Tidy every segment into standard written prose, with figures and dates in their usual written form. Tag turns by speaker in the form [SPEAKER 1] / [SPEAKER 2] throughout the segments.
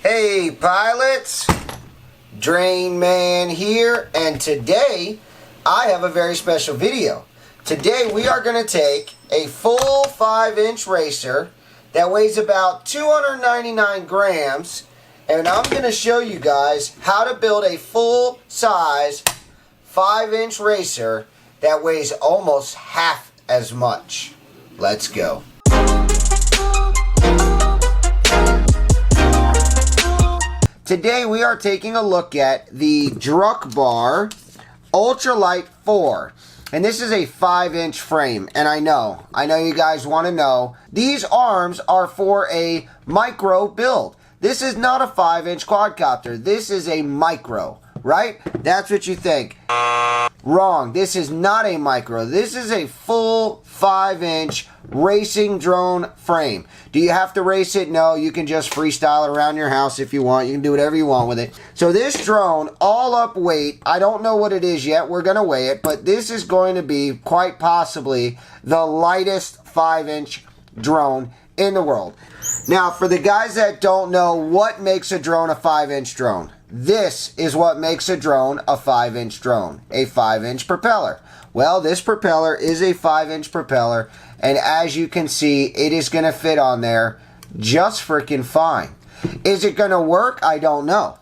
[SPEAKER 1] Hey pilots, DrainMan here, and today I have a very special video. Today we are going to take a full 5-inch racer that weighs about 299 grams, and I'm going to show you guys how to build a full size 5-inch racer that weighs almost half as much. Let's go. Today we are taking a look at the Druckbar Ultralight 4. And this is a 5-inch frame. And I know you guys want to know, these arms are for a micro build. This is not a 5-inch quadcopter. This is a micro, right? That's what you think. Wrong. This is not a micro. This is a full 5-inch racing drone frame. Do you have to race it? No, you can just freestyle around your house if you want. You can do whatever you want with it. So this drone, all up weight, I don't know what it is yet. We're going to weigh it, but this is going to be quite possibly the lightest 5-inch drone in the world. Now, for the guys that don't know what makes a drone a 5-inch drone, this is what makes a drone a 5-inch drone, a 5-inch propeller. Well, this propeller is a 5-inch propeller, and as you can see, it is going to fit on there just freaking fine. Is it going to work? I don't know.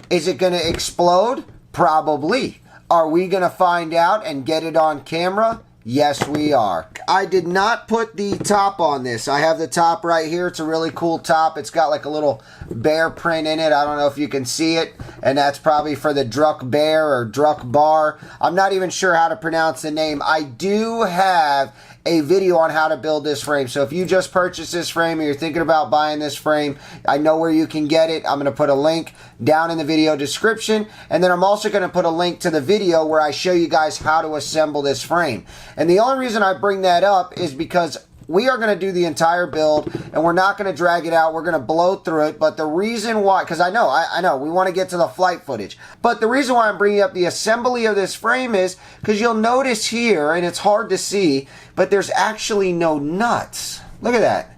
[SPEAKER 1] Is it going to explode? Probably. Are we going to find out and get it on camera? Yes, we are. I did not put the top on this. I have the top right here. It's a really cool top. It's got like a little bear print in it. I don't know if you can see it. And that's probably for the Druck Bear or Druck Bar. I'm not even sure how to pronounce the name. I do have a video on how to build this frame. So if you just purchased this frame or you're thinking about buying this frame, I know where you can get it. I'm going to put a link down in the video description. And then I'm also going to put a link to the video where I show you guys how to assemble this frame. And the only reason I bring that up is because we are going to do the entire build and we're not going to drag it out. We're going to blow through it. But the reason why, because I know we want to get to the flight footage. But the reason why I'm bringing up the assembly of this frame is because you'll notice here, and it's hard to see, but there's actually no nuts. Look at that.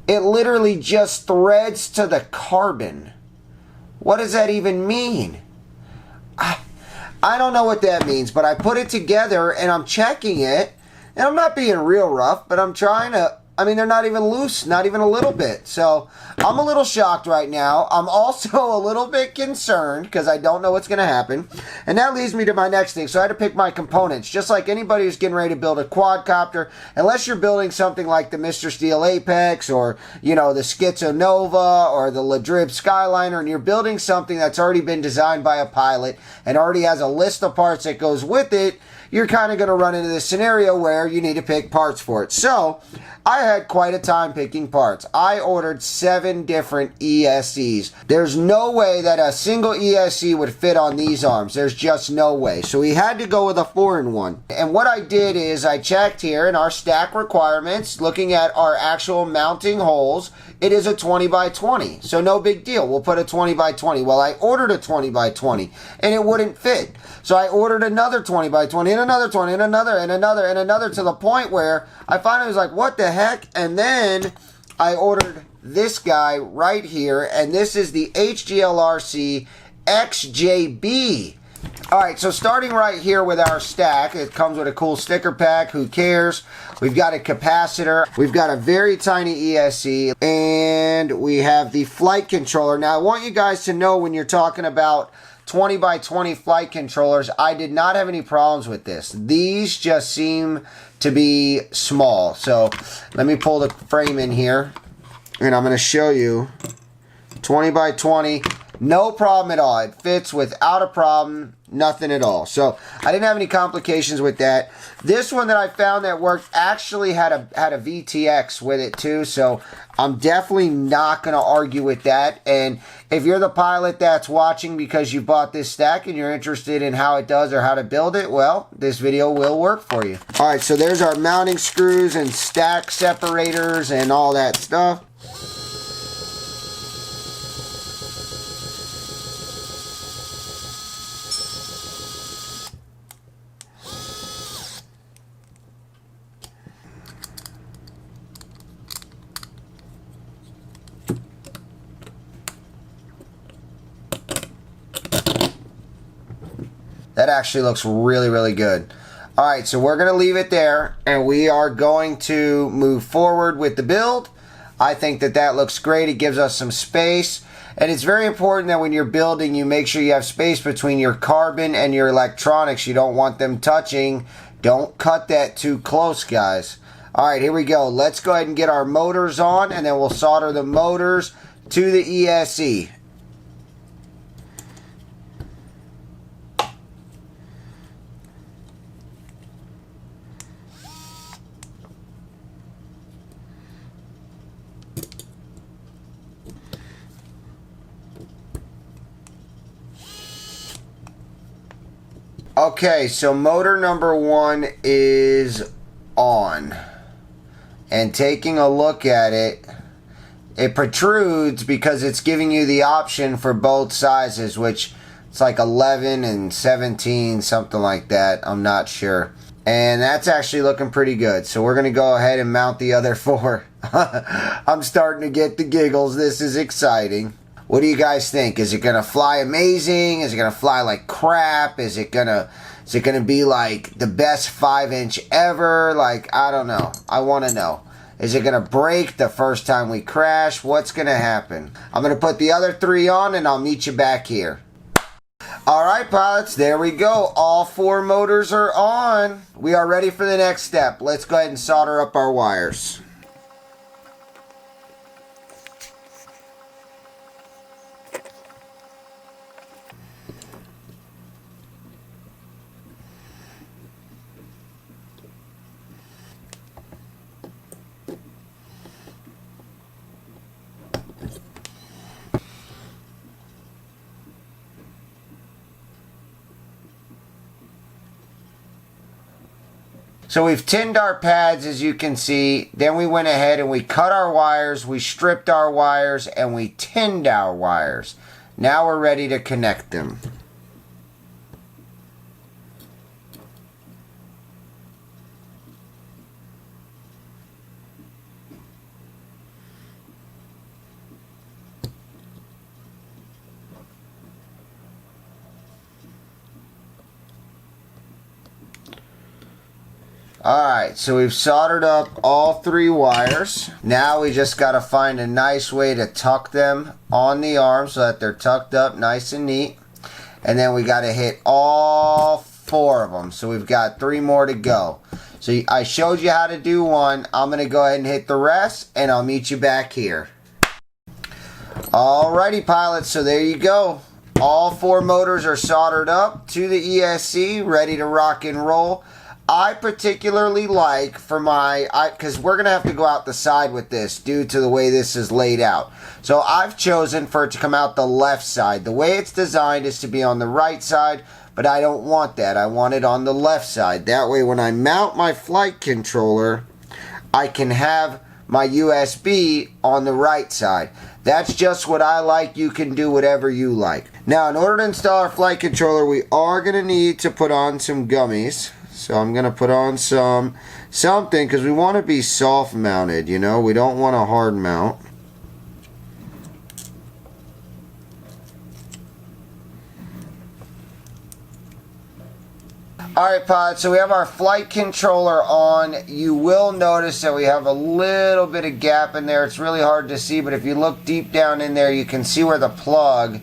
[SPEAKER 1] It literally just threads to the carbon. What does that even mean? I don't know what that means, but I put it together and I'm checking it. And I'm not being real rough, but I'm trying to, they're not even loose, not even a little bit. So I'm a little shocked right now. I'm also a little bit concerned because I don't know what's going to happen. And that leads me to my next thing. So I had to pick my components. Just like anybody who's getting ready to build a quadcopter, unless you're building something like the Mr. Steel Apex or, the Schizo Nova or the Ladrib Skyliner, and you're building something that's already been designed by a pilot and already has a list of parts that goes with it, you're kind of going to run into this scenario where you need to pick parts for it. So I had quite a time picking parts. I ordered 7 different ESCs. There's no way that a single ESC would fit on these arms. There's just no way. So we had to go with a 4-in-1. And what I did is I checked here in our stack requirements, looking at our actual mounting holes. It is a 20 by 20. So no big deal. We'll put a 20 by 20. Well, I ordered a 20 by 20 and it wouldn't fit. So I ordered another 20 by 20 and another 20 and another and another and another to the point where I finally was like, what the heck? And then I ordered this guy right here, and this is the HGLRC XJB. Alright, so starting right here with our stack, it comes with a cool sticker pack, who cares? We've got a capacitor, we've got a very tiny ESC, and we have the flight controller. Now I want you guys to know, when you're talking about 20 by 20 flight controllers, I did not have any problems with this. These just seem to be small. So let me pull the frame in here and I'm going to show you 20 by 20. No problem at all. It fits without a problem. Nothing at all. So I didn't have any complications with that. This one that I found that worked actually had a VTX with it too. So I'm definitely not going to argue with that. And if you're the pilot that's watching because you bought this stack and you're interested in how it does or how to build it, well, this video will work for you. All right, so there's our mounting screws and stack separators and all that stuff. That actually looks really, really good. Alright, so we're going to leave it there, and we are going to move forward with the build. I think that that looks great. It gives us some space. And it's very important that when you're building, you make sure you have space between your carbon and your electronics. You don't want them touching. Don't cut that too close, guys. Alright, here we go. Let's go ahead and get our motors on, and then we'll solder the motors to the ESE. Okay, so motor number 1 is on. And taking a look at it, it protrudes because it's giving you the option for both sizes, which it's like 11 and 17, something like that. I'm not sure. And that's actually looking pretty good. So we're going to go ahead and mount the other 4. I'm starting to get the giggles. This is exciting. What do you guys think? Is it going to fly amazing? Is it going to fly like crap? Is it going to be like the best 5-inch ever? Like, I don't know. I want to know. Is it going to break the first time we crash? What's going to happen? I'm going to put the other 3 on, and I'll meet you back here. Alright, pilots, there we go. All 4 motors are on. We are ready for the next step. Let's go ahead and solder up our wires. So we've tinned our pads, as you can see. Then we went ahead and we cut our wires, we stripped our wires, and we tinned our wires. Now we're ready to connect them. Alright, so we've soldered up all 3 wires. Now we just got to find a nice way to tuck them on the arm so that they're tucked up nice and neat. And then we got to hit all 4 of them. So we've got 3 more to go. So I showed you how to do one. I'm going to go ahead and hit the rest, and I'll meet you back here. Alrighty, pilots, so there you go. All 4 motors are soldered up to the ESC, ready to rock and roll. I particularly like for my, because we're going to have to go out the side with this due to the way this is laid out. So I've chosen for it to come out the left side. The way it's designed is to be on the right side, but I don't want that. I want it on the left side. That way when I mount my flight controller, I can have my USB on the right side. That's just what I like. You can do whatever you like. Now, in order to install our flight controller, we are going to need to put on some gummies. So I'm going to put on something because we want to be soft mounted, you know. We don't want a hard mount. Alright, pod, so we have our flight controller on. You will notice that we have a little bit of gap in there. It's really hard to see, but if you look deep down in there, you can see where the plug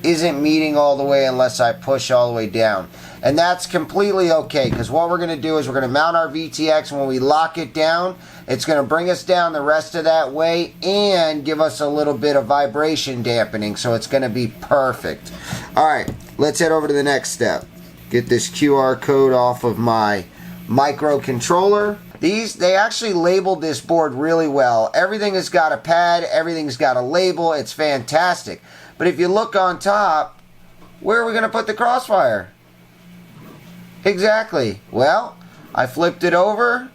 [SPEAKER 1] isn't meeting all the way unless I push all the way down. And that's completely okay, because what we're going to do is we're going to mount our VTX, and when we lock it down, it's going to bring us down the rest of that way and give us a little bit of vibration dampening, so it's going to be perfect. Alright, let's head over to the next step. Get this QR code off of my microcontroller. They actually labeled this board really well. Everything has got a pad, everything's got a label, it's fantastic. But if you look on top, where are we going to put the Crossfire? Exactly. Well, I flipped it over,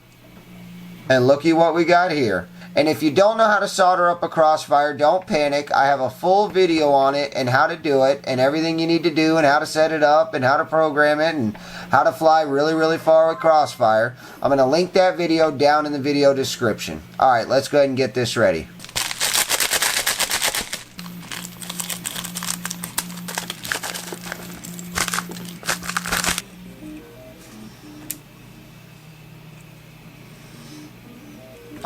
[SPEAKER 1] and looky what we got here. And if you don't know how to solder up a Crossfire, don't panic. I have a full video on it and how to do it and everything you need to do and how to set it up and how to program it and how to fly really, really far with Crossfire. I'm going to link that video down in the video description. Alright, let's go ahead and get this ready.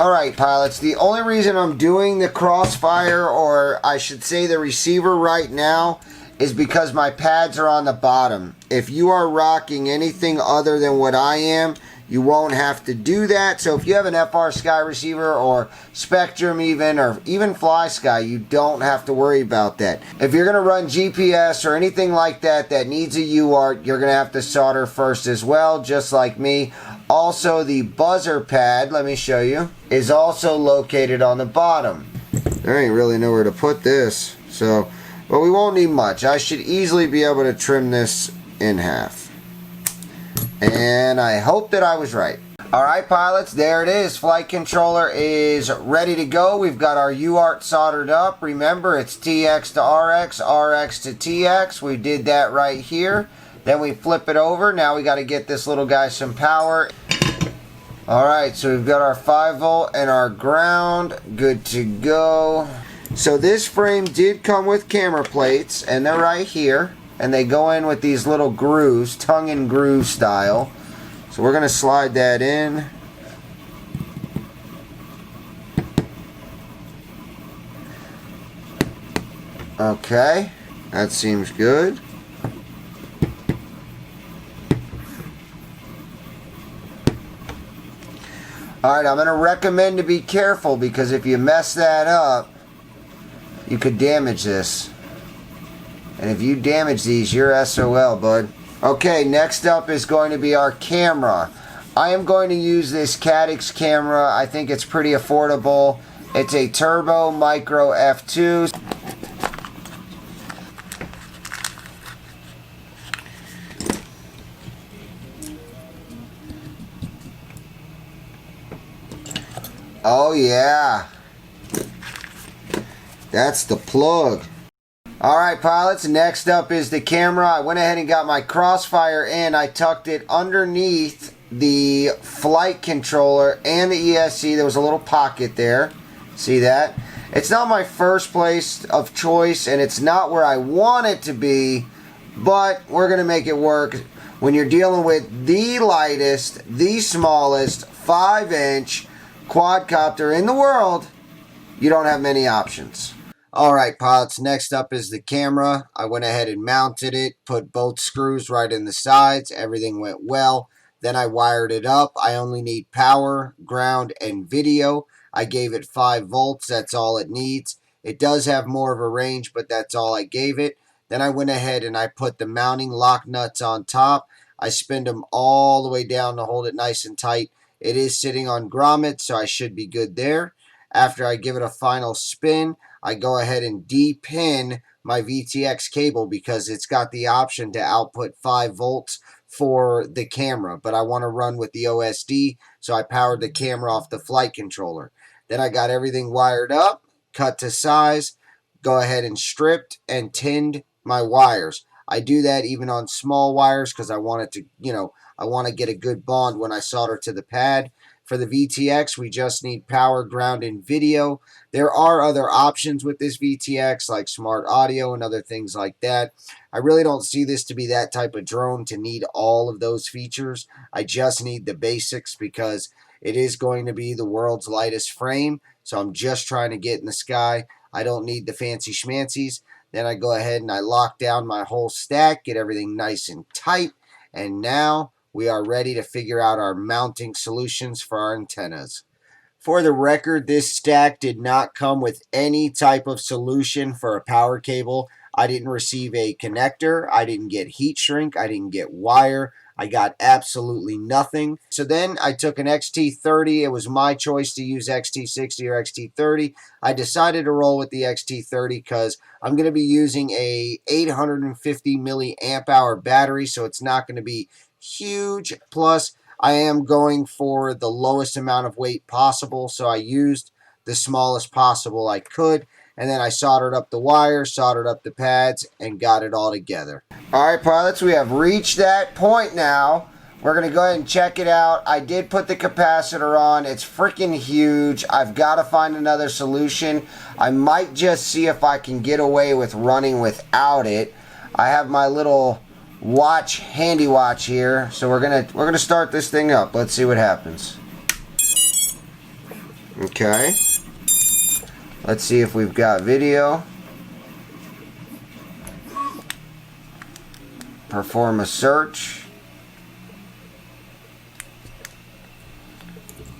[SPEAKER 1] Alright pilots, the only reason I'm doing the Crossfire, or I should say the receiver right now, is because my pads are on the bottom. If you are rocking anything other than what I am, you won't have to do that. So if you have an FR Sky receiver or Spectrum even, or even Fly Sky, you don't have to worry about that. If you're going to run GPS or anything like that that needs a UART, you're going to have to solder first as well, just like me. Also, the buzzer pad, let me show you, is also located on the bottom. There ain't really nowhere to put this, so, but we won't need much. I should easily be able to trim this in half. And I hope that I was right. Alright pilots, there it is. Flight controller is ready to go. We've got our UART soldered up. Remember, it's TX to RX, RX to TX. We did that right here. Then we flip it over. Now we got to get this little guy some power. Alright, so we've got our 5 volt and our ground. Good to go. So this frame did come with camera plates, and they're right here. And they go in with these little grooves, tongue and groove style. So we're going to slide that in. Okay, that seems good. Alright, I'm going to recommend to be careful, because if you mess that up, you could damage this. And if you damage these, you're SOL, bud. Okay, next up is going to be our camera. I am going to use this Caddx camera. I think it's pretty affordable. It's a Turbo Micro F2. Oh yeah, that's the plug. Alright pilots, next up is the camera. I went ahead and got my Crossfire in. I tucked it underneath the flight controller and the ESC. There was a little pocket there. See that? It's not my first place of choice, and it's not where I want it to be, but we're going to make it work. When you're dealing with the lightest, the smallest 5-inch quadcopter in the world, you don't have many options. Alright pilots, next up is the camera. I went ahead and mounted it, put both screws right in the sides. Everything went well. Then I wired it up. I only need power, ground, and video. I gave it 5 volts. That's all it needs. It does have more of a range, but that's all I gave it. Then I went ahead and I put the mounting lock nuts on top. I spinned them all the way down to hold it nice and tight. It is sitting on grommets, so I should be good there. After I give it a final spin, I go ahead and de-pin my VTX cable, because it's got the option to output 5 volts for the camera, but I want to run with the OSD, so I powered the camera off the flight controller. Then I got everything wired up, cut to size, go ahead and stripped and tinned my wires. I do that even on small wires because I want it to, I want to get a good bond when I solder to the pad. For the VTX, we just need power, ground, and video. There are other options with this VTX, like smart audio and other things like that. I really don't see this to be that type of drone to need all of those features. I just need the basics, because it is going to be the world's lightest frame, so I'm just trying to get in the sky. I don't need the fancy schmancies. Then I go ahead and I lock down my whole stack, get everything nice and tight, and now we are ready to figure out our mounting solutions for our antennas. For the record, this stack did not come with any type of solution for a power cable. I didn't receive a connector. I didn't get heat shrink. I didn't get wire. I got absolutely nothing. So then I took an XT30. It was my choice to use XT60 or XT30. I decided to roll with the XT30 because I'm going to be using a 850 milliamp hour battery, so it's not going to be huge. Plus, I am going for the lowest amount of weight possible, so I used the smallest possible I could, and then I soldered up the wire, soldered up the pads, and got it all together. Alright pilots, we have reached that point now. We're going to go ahead and check it out. I did put the capacitor on. It's freaking huge. I've got to find another solution. I might just see if I can get away with running without it. I have my little handy watch here, so we're gonna start this thing up. Let's see what happens. Okay. Let's see if we've got video. Perform a search.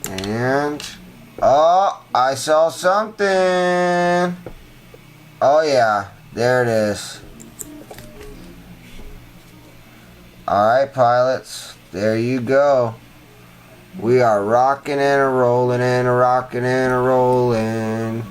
[SPEAKER 1] And, oh, I saw something. Oh yeah, there it is. Alright, pilots, there you go. We are rocking and a rolling and a rocking and a rolling.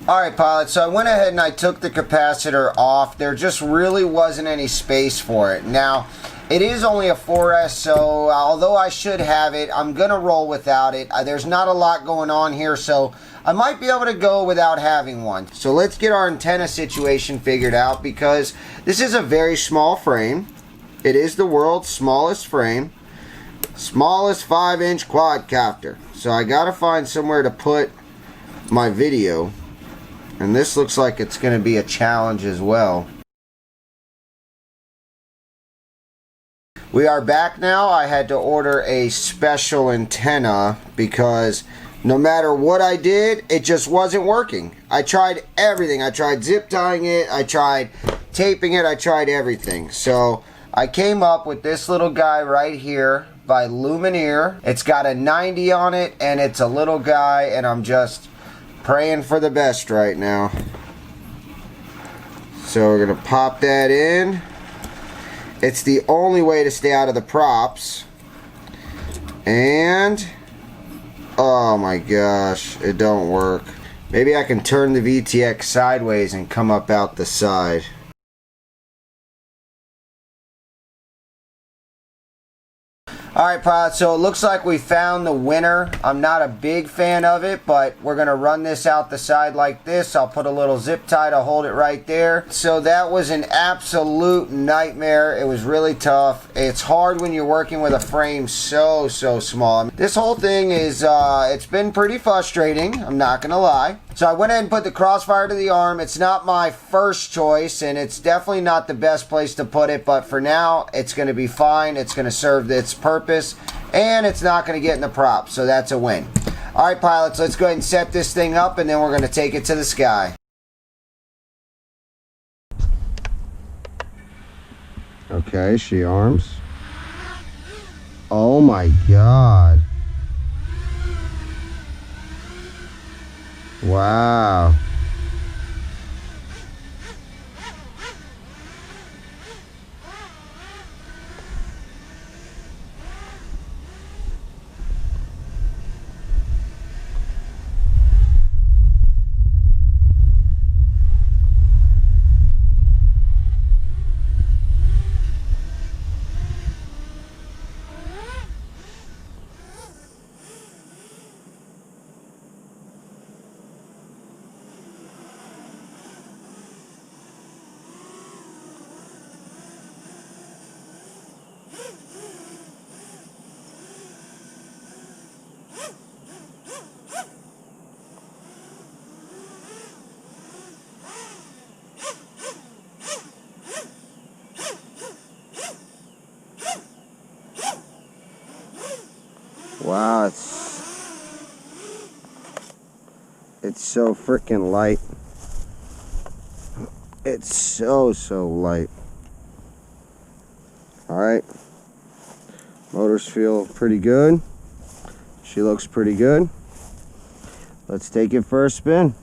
[SPEAKER 1] Alright, pilots, so I went ahead and I took the capacitor off. There just really wasn't any space for it. Now, it is only a 4S, so although I should have it, I'm going to roll without it. There's not a lot going on here, so I might be able to go without having one. So let's get our antenna situation figured out, because this is a very small frame. It is the world's smallest frame. Smallest 5-inch quadcopter. So I got to find somewhere to put my video. And this looks like it's going to be a challenge as well. We are back now. I had to order a special antenna because no matter what I did, it just wasn't working. I tried everything. I tried zip tying it. I tried taping it. I tried everything. So I came up with this little guy right here by Lumineer. It's got a 90 on it and it's a little guy, and I'm just praying for the best right now. So we're gonna pop that in. It's the only way to stay out of the props. And oh my gosh, it don't work. Maybe I can turn the VTX sideways and come up out the side. Alright, pilots, so it looks like we found the winner. I'm not a big fan of it, but we're going to run this out the side like this. I'll put a little zip tie to hold it right there. So that was an absolute nightmare. It was really tough. It's hard when you're working with a frame so small. This whole thing is, it's been pretty frustrating. I'm not going to lie. So I went ahead and put the Crossfire to the arm. It's not my first choice, and it's definitely not the best place to put it, but for now, it's going to be fine. It's going to serve its purpose, and it's not going to get in the prop, so that's a win. Alright, pilots, let's go ahead and set this thing up, and then we're going to take it to the sky. Okay, she arms. Oh my god. Wow. Wow, it's so freaking light. It's so light. Alright. Motors feel pretty good. She looks pretty good. Let's take it for a spin.